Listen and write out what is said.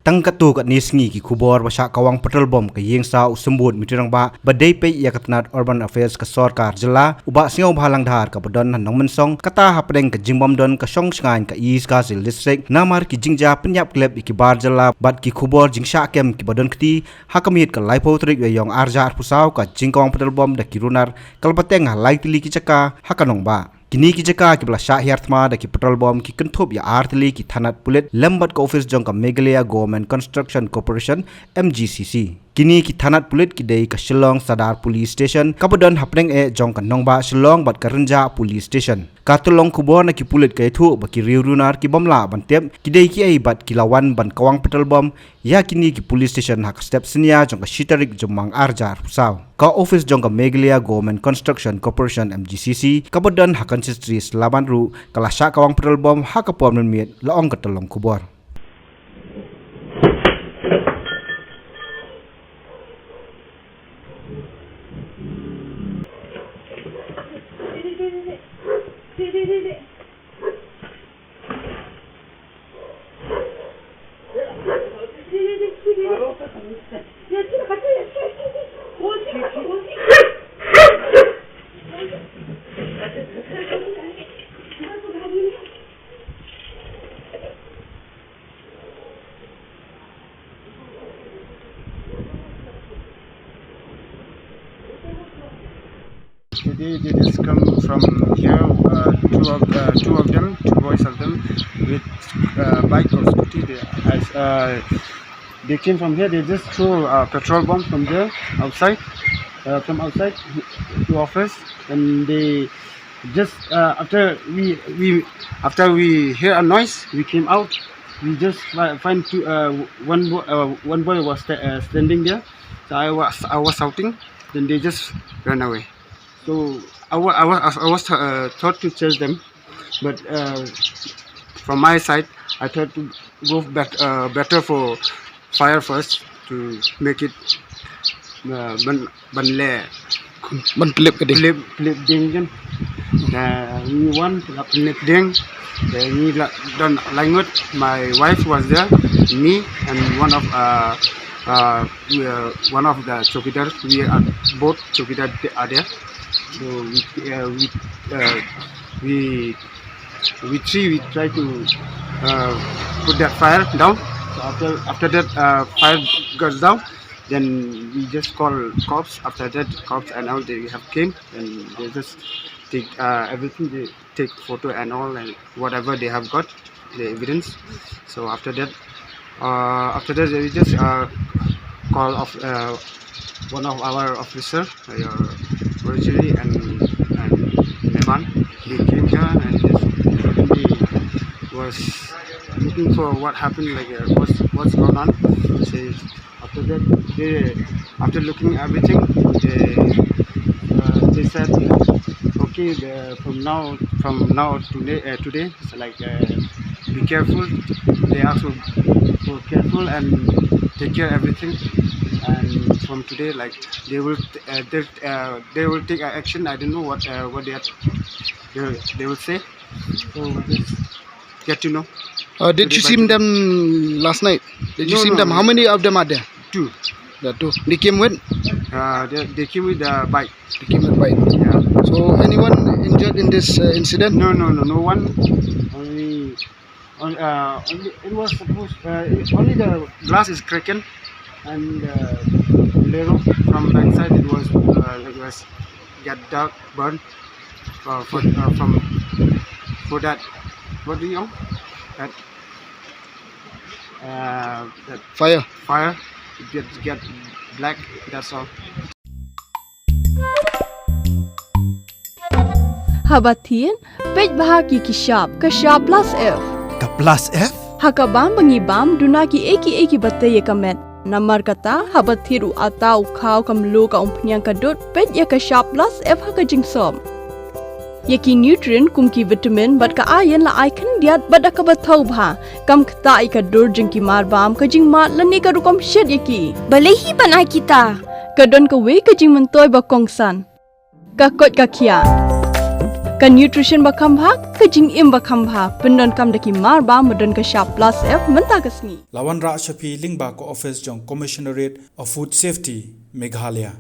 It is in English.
ตั้งกตูกับนิสงีกิคูบอร์วชากวางพัทลบอมกับยิงสาวสมบูรณ์มิตรังบะบัดได้ไปยากตนัด Urban Affairs กับสอดการจลาอุบะเสียวพลังดาร์กับดอนหันน้องมันซองกตาฮับเร่งกับจิงบอมดอนกับช่องชงานกับอีสกาซิลดิสเทรกนามาร์กิจิงจาปัญญาเกล็บอีกบาร์จลาบัดกิคูบอร์จิงชาเกมกิบดอนคตีฮักมีดกับไลโพทริกยองอาร์จาร์ผู้สาวกับจิงกองพัทลบอมดักกิรุนาร์กัลปะเตงหาไลติลีกิจักาฮักกันองบะKini ki jaka ki bla sha hiarthma da ki petrol bomb ki kenthop ya artli ki Thanat Pulit lembat ko Ophis jong ka Meghalaya Government Construction Corporation MGCC Kini ki Thanat Pulit ki dei ka Shillong Sadar Police Station kabodon hapneng e jong ka nongba Shillong bat ka Renja Police Station katulong kubor na ki Pulit ka thu ba ki riurunar ki bomla bantep ki dei ki ai bat ki lawan ban kawang petrol bomb ya kini ki police station hak step senia jong ka shitarik Jymmang arjar pusaw ka Ophis jong ka Meghalaya Government Construction Corporation MGCC kabodon hakan sistris laban ru kalasha kawang petrol bomb hakapom nun miet laong katulong kubor They just come from here, two of them, two boys of them, with bike or scooty. They came from here. They just threw a petrol bomb from there outside, from outside to Ophis, and they just after we hear a noise, we came out. We just find one boy was standing there. So I was shouting. Then they just ran away. So I was thought to chase them, but from my side I thought to go back better for fire first to make it flip ding kan. We won flip ding. Then we done language. My wife was there, me and one of the chokidars. We are both chokidar are there. So we try to put that fire down. So after that fire goes down, then we just call cops. After that, cops and all they have came and they just take everything. They take photo and all and whatever they have got the evidence. So after that we just call off one of our officer. Originally and Nevan, they came here and they was looking for what happened, like what's going on. So after that, after looking at everything, they said, okay, from now today, so like be careful. They asked for careful and take care of everything. And from today, like they will take action. I don't know what they will say. So just get to know. Did you see them last night? Did you see them? How many of them are there? Two. The two. They came with? They came with the bike. They came with bike. Yeah. So anyone injured in this incident? No one. Only it was supposed. Only the glass is cracking. And Lero from backside it was get dark burn for that. What do you know? That Fire. Get black. That's all. Habatin pej bahagi kishap kashap plus F. ka plus F Hakabam bangibam dunaki eki bataye kamet. Namar kata habat thiru atau khau kamlu ka umpnyang kadut pet ya ka sharp plus F ha ka jingsom yaki nutrient kumki vitamin bat ka iron la icon diat bada ka bathau bha kam khta I ka dur jingki mar bam ka jing ma lani ka rukom shed yaki balehi banai kita ka don ka we ka jing mentoy ba kongsan ka kot ka khia Ka nutrition bakam bha ka jing im bakam bha pendon kam daki mar ba modon ka sharp plus F menta ka Sngi. Lawan Ra Shafi Lingba ko Office jong Commissionerate of Food Safety Meghalaya.